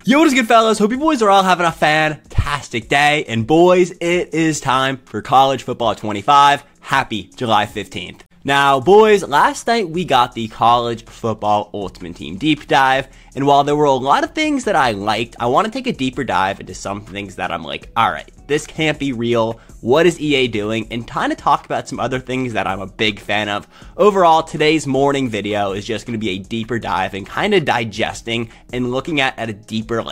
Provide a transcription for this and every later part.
Yo, what is good, fellas? Hope you boys are all having a fantastic day. And boys, it is time for College Football 25. Happy July 15th. Now, boys, last night we got the College Football Ultimate Team Deep Dive. And while there were a lot of things that I liked, I want to take a deeper dive into some things that I'm like, alright, this can't be real. What is EA doing? And kind of talk about some other things that I'm a big fan of. Overall, today's morning video is just going to be a deeper dive and kind of digesting and looking at a deeper,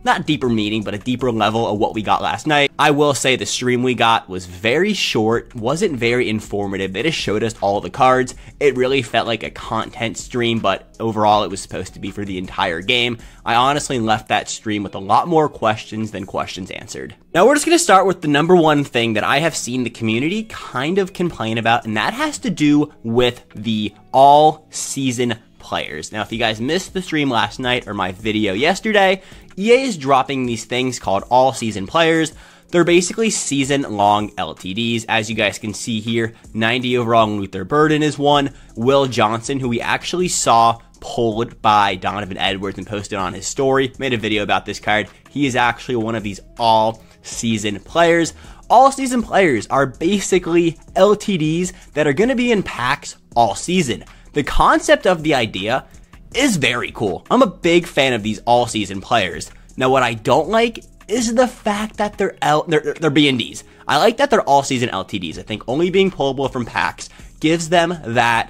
not deeper meaning, but a deeper level of what we got last night. I will say the stream we got was very short, wasn't very informative. They just showed us all the cards. It really felt like a content stream, but overall it was supposed to be for the entire game. I honestly left that stream with a lot more questions than questions answered. Now we're just going to start with the number one thing that I have seen the community kind of complain about, and that has to do with the all-season players. Now, if you guys missed the stream last night or my video yesterday, EA is dropping these things called all-season players. They're basically season-long LTDs. As you guys can see here, 90 overall Luther Burden is one. Will Johnson, who we actually saw pulled by Donovan Edwards and posted on his story, made a video about this card. He is actually one of these all-season players. All-season players are basically LTDs that are going to be in packs all season. The concept of the idea is very cool. I'm a big fan of these all-season players. Now, what I don't like is the fact that they're BNDs. I like that they're all-season LTDs. I think only being pullable from packs gives them that,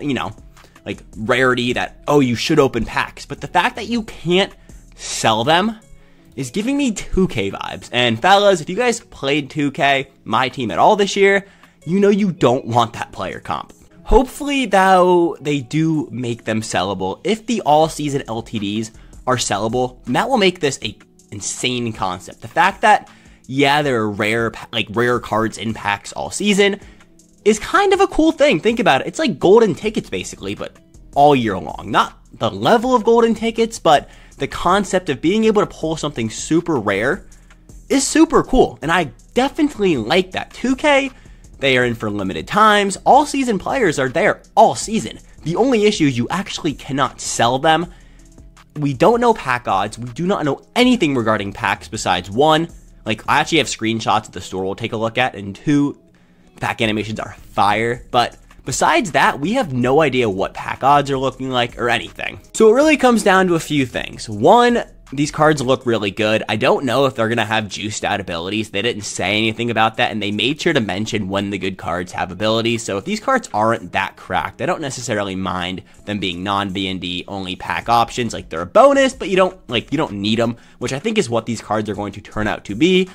rarity that, oh, you should open packs. But the fact that you can't sell them is giving me 2K vibes. And fellas, if you guys played 2K, my team at all this year, you know you don't want that player comp. Hopefully, though, they do make them sellable. If the all-season LTDs are sellable, that will make this a insane concept. The fact that, yeah, there are rare cards in packs all season is kind of a cool thing. Think about it. It's like golden tickets, basically, but all year long. Not the level of golden tickets, but the concept of being able to pull something super rare is super cool. And I definitely like that. 2K... they are in for limited times. All season players are there all season. The only issue is you actually cannot sell them. We don't know pack odds. We do not know anything regarding packs besides one. I actually have screenshots at the store we'll take a look at, and two, pack animations are fire. But besides that, we have no idea what pack odds are looking like or anything. So it really comes down to a few things. One, these cards look really good. I don't know if they're going to have juiced out abilities. They didn't say anything about that, and they made sure to mention when the good cards have abilities. So if these cards aren't that cracked, I don't necessarily mind them being non-BND only pack options. They're a bonus, but you don't need them, which I think is what these cards are going to turn out to be.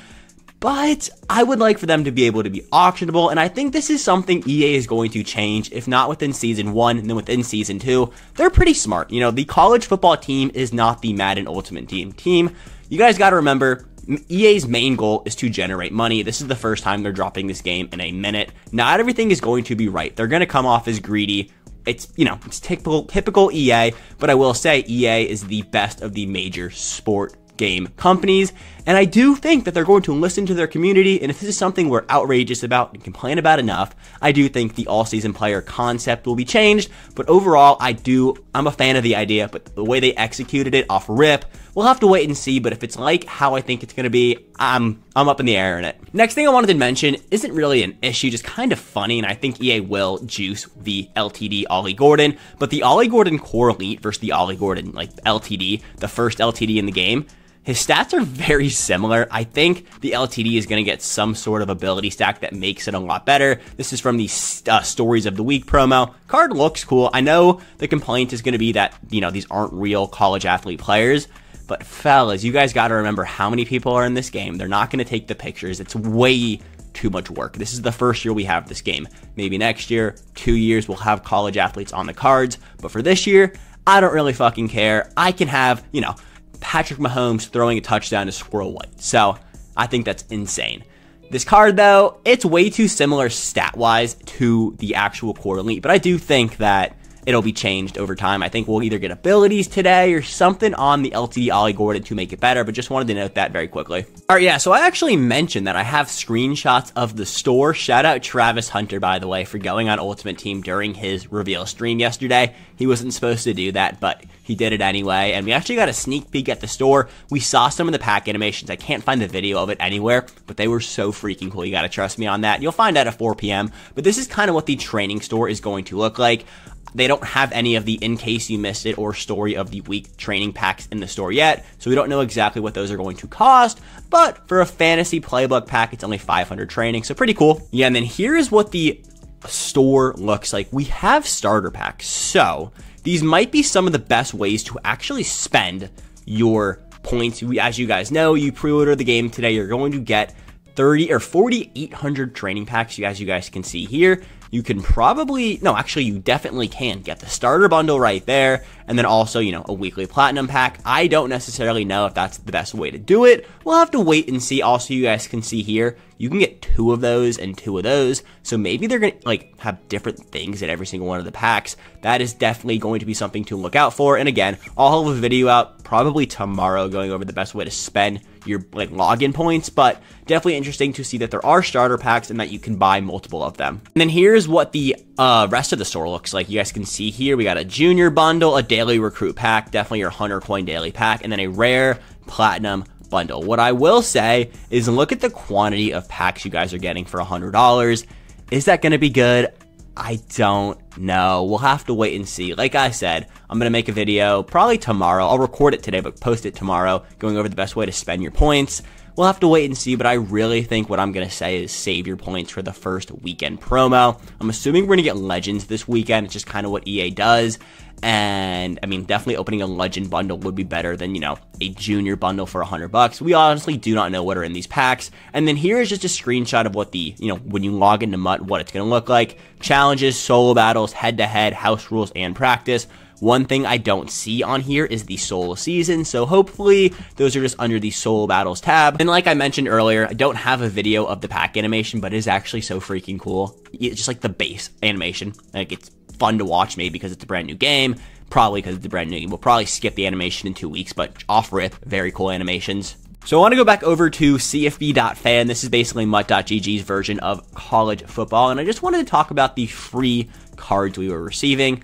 But I would like for them to be able to be auctionable, and I think this is something EA is going to change, if not within Season 1, and then within Season 2. They're pretty smart. The college football team is not the Madden Ultimate Team. You guys got to remember, EA's main goal is to generate money. This is the first time they're dropping this game in a minute. Not everything is going to be right. They're going to come off as greedy. It's typical EA, but I will say EA is the best of the major sport game companies, and I do think that they're going to listen to their community, and if this is something we're outrageous about and complain about enough, I do think the all-season player concept will be changed. But overall, I'm a fan of the idea, but the way they executed it off rip, we'll have to wait and see. But if it's like how I think it's going to be, I'm up in the air in it. Next thing I wanted to mention isn't really an issue, just kind of funny, and I think EA will juice the LTD Ollie Gordon, but the Ollie Gordon Core Elite versus the Ollie Gordon LTD, the first LTD in the game, his stats are very similar. I think the LTD is going to get some sort of ability stack that makes it a lot better. This is from the Stories of the Week promo. Card looks cool. I know the complaint is going to be that, these aren't real college athlete players. But fellas, you guys got to remember how many people are in this game. They're not going to take the pictures. It's way too much work. This is the first year we have this game. Maybe next year, 2 years, we'll have college athletes on the cards. But for this year, I don't really fucking care. I can have, Patrick Mahomes throwing a touchdown to Squirrel White. So I think that's insane. This card, though, it's way too similar stat-wise to the actual Core Elite, but I do think that it'll be changed over time. I think we'll either get abilities today or something on the LTD Ollie Gordon to make it better, but just wanted to note that very quickly. All right, yeah, so I actually mentioned that I have screenshots of the store. Shout out Travis Hunter, by the way, for going on Ultimate Team during his reveal stream yesterday. He wasn't supposed to do that, but he did it anyway, and we actually got a sneak peek at the store. We saw some of the pack animations. I can't find the video of it anywhere, but they were so freaking cool. You gotta trust me on that. You'll find out at 4 p.m., but this is kind of what the training store is going to look like. They don't have any of the In Case You Missed It or Story of the Week training packs in the store yet, so we don't know exactly what those are going to cost, but for a fantasy playbook pack, it's only 500 training, so pretty cool. Yeah, and then here is what the store looks like. We have starter packs, so these might be some of the best ways to actually spend your points. As you guys know, you pre-order the game today, you're going to get 30 or 4,800 training packs. As you guys can see here, you can probably, no, actually you definitely can get the starter bundle right there, and then also, you know, a weekly platinum pack. I don't necessarily know if that's the best way to do it. We'll have to wait and see. Also, you guys can see here, you can get 2 of those and 2 of those, so maybe they're gonna like have different things in every single one of the packs. That is definitely going to be something to look out for. And again, I'll have a video out probably tomorrow going over the best way to spend your like login points, but definitely interesting to see that there are starter packs and that you can buy multiple of them. And then here's what the rest of the store looks like. You guys can see here, we got a junior bundle, a daily recruit pack, definitely your 100 coin daily pack, and then a rare platinum bundle. What I will say is look at the quantity of packs you guys are getting for $100. Is that going to be good? I don't know. We'll have to wait and see. Like I said, I'm going to make a video probably tomorrow. I'll record it today, but post it tomorrow, going over the best way to spend your points. We'll have to wait and see, but I really think what I'm going to say is save your points for the first weekend promo. I'm assuming we're going to get legends this weekend. It's just kind of what EA does. And I mean, definitely opening a legend bundle would be better than, you know, a junior bundle for $100. We honestly do not know what are in these packs. And then here is just a screenshot of what the, you know, when you log into MUT, what it's going to look like. Challenges, solo battles, head-to-head, house rules, and practice. One thing I don't see on here is the solo season, so hopefully those are just under the solo battles tab. And like I mentioned earlier, I don't have a video of the pack animation, but it is actually so freaking cool. It's just like the base animation. Like, it's fun to watch, maybe because it's a brand new game, probably because it's a brand new game. We'll probably skip the animation in 2 weeks, but off rip, very cool animations. So I want to go back over to CFB.fan. This is basically MUT.GG's version of college football, and I just wanted to talk about the free cards we were receiving.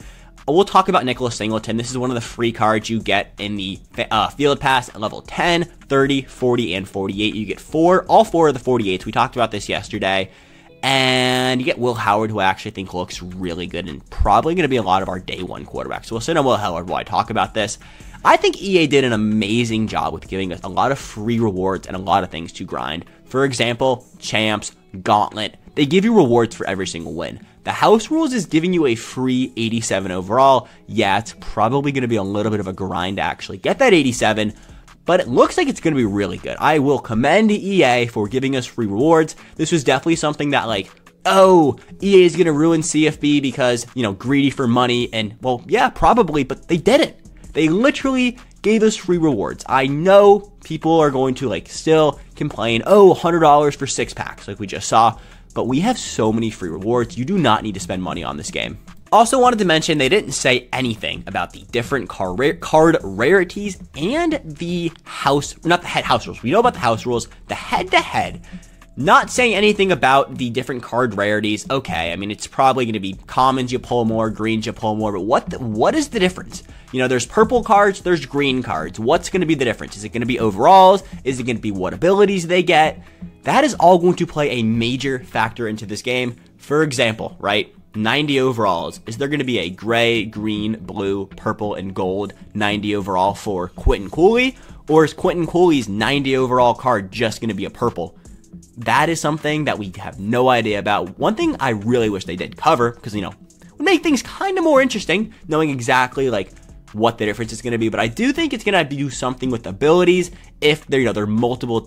We'll talk about Nicholas Singleton. This is one of the free cards you get in the Field Pass at level 10, 30, 40, and 48. You get all 4 of the 48s. We talked about this yesterday. And you get Will Howard, who I actually think looks really good and probably going to be a lot of our day 1 quarterbacks. So we'll sit on Will Howard while I talk about this. I think EA did an amazing job with giving us a lot of free rewards and a lot of things to grind. For example, Champs, Gauntlet, they give you rewards for every single win. The house rules is giving you a free 87 overall. Yeah, it's probably going to be a little bit of a grind to actually get that 87, but it looks like it's going to be really good. I will commend EA for giving us free rewards. This was definitely something that, like, oh, EA is going to ruin CFB because, you know, greedy for money, and, well, yeah, probably, but they didn't. They literally gave us free rewards. I know people are going to, like, still complain, oh, $100 for 6 packs, like we just saw, but we have so many free rewards. You do not need to spend money on this game. Also wanted to mention, they didn't say anything about the different card rarities and the house rules. We know about the house rules, the head-to-head. Not saying anything about the different card rarities. Okay, I mean, it's probably going to be commons you pull more, greens you pull more, but what is the difference? You know, there's purple cards, there's green cards. What's going to be the difference? Is it going to be overalls? Is it going to be what abilities they get? That is all going to play a major factor into this game. For example, right, 90 overalls. Is there going to be a gray, green, blue, purple, and gold 90 overall for Quentin Cooley? Or is Quentin Cooley's 90 overall card just going to be a purple? That is something that we have no idea about. One thing I really wish they did cover, because, you know, would make things kind of more interesting, knowing exactly, like, what the difference is going to be, but I do think it's going to do something with abilities. If there, you know, there are multiple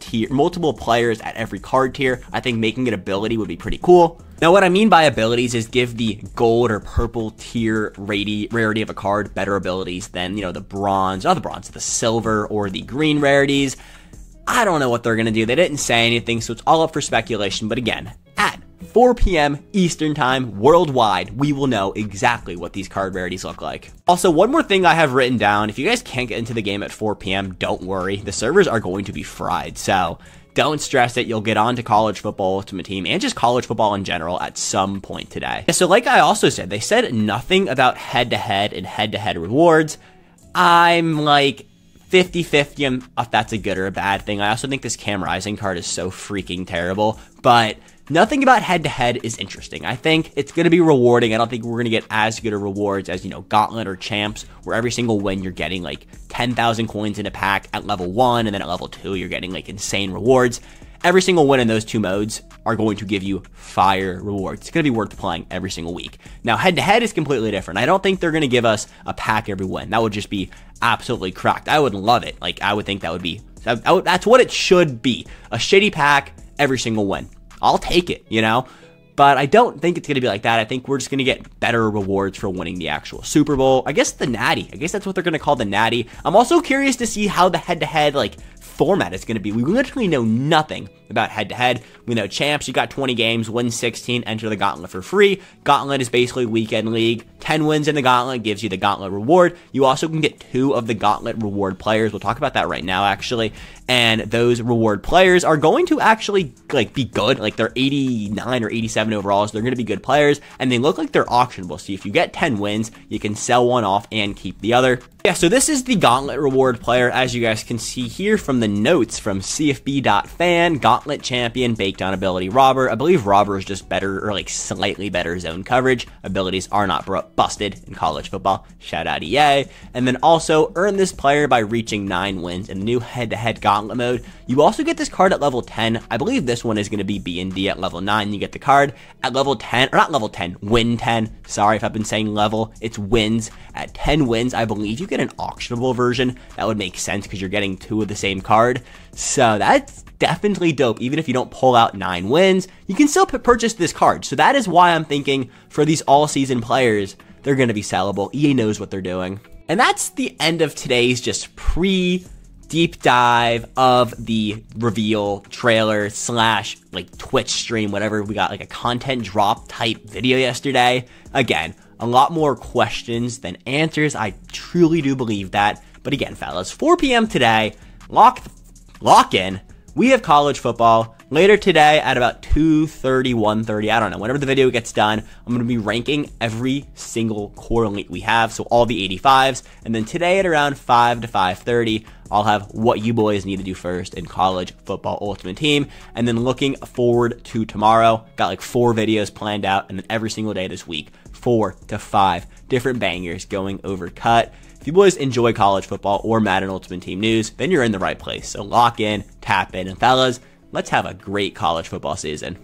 players at every card tier, I think making an ability would be pretty cool. Now, what I mean by abilities is give the gold or purple tier rarity of a card better abilities than, you know, the bronze, not the bronze, the silver or the green rarities. I don't know what they're going to do. They didn't say anything, so it's all up for speculation. But again, at 4 p.m. Eastern time worldwide, we will know exactly what these card rarities look like. Also, one more thing I have written down, if you guys can't get into the game at 4 p.m., don't worry. The servers are going to be fried, so don't stress it. You'll get on to College Football Ultimate Team and just college football in general at some point today. So like I also said, they said nothing about head-to-head and head-to-head rewards. I'm like 50-50 if that's a good or a bad thing. I also think this Cam Rising card is so freaking terrible, but nothing about head-to-head is interesting. I think it's going to be rewarding. I don't think we're going to get as good of rewards as, Gauntlet or Champs, where every single win you're getting like 10,000 coins in a pack at level 1, and then at level 2 you're getting like insane rewards. Every single win in those two modes are going to give you fire rewards. It's going to be worth playing every single week. Now, head-to-head is completely different. I don't think they're going to give us a pack every win. That would just be absolutely cracked. I would love it. Like, I would think that would be, that's what it should be. A shitty pack every single win. I'll take it, But I don't think it's going to be like that. I think we're just going to get better rewards for winning the actual Super Bowl. I guess the Natty. I guess that's what they're going to call the Natty. I'm also curious to see how the head-to-head, format is going to be. We literally know nothing about head-to-head. We know Champs, you got 20 games, win 16, enter the Gauntlet for free. Gauntlet is basically weekend league. 10 wins in the Gauntlet gives you the Gauntlet reward. You also can get 2 of the Gauntlet reward players. We'll talk about that right now, actually. And those reward players are going to actually, be good. They're 89 or 87 overall, so they're going to be good players. And they look like they're auctionable. So if you get 10 wins, you can sell one off and keep the other. Yeah, so this is the Gauntlet reward player, as you guys can see here from the notes from CFB.fan. Gauntlet champion, baked on ability Robber. I believe Robber is just better, or slightly better zone coverage. Abilities are not busted in college football. Shout out EA. And then also earn this player by reaching 9 wins in the new head-to-head Gauntlet mode. You also get this card at level 10. I believe this one is going to be B&D at level 9. You get the card at level 10, or not level 10, win 10. Sorry if I've been saying level. It's wins. At 10 wins, I believe you get an auctionable version. That would make sense because you're getting 2 of the same card. So that's definitely dope. Even if you don't pull out 9 wins, you can still purchase this card. So that is why I'm thinking for these all-season players, they're going to be sellable. EA knows what they're doing. And that's the end of today's just deep dive of the reveal trailer / Twitch stream, whatever. We got a content drop type video yesterday. Again, a lot more questions than answers. I truly do believe that. But again, fellas, 4 p.m. today, lock in. We have college football. Later today at about 2:30, 1:30, I don't know, whenever the video gets done, I'm going to be ranking every single core elite we have, so all the 85s, and then today at around 5 to 5:30, I'll have what you boys need to do first in College Football Ultimate Team, and then looking forward to tomorrow, got 4 videos planned out, and then every single day this week, 4 to 5 different bangers going over cut. If you boys enjoy college football or Madden Ultimate Team news, then you're in the right place, so lock in, tap in, and fellas, let's have a great college football season.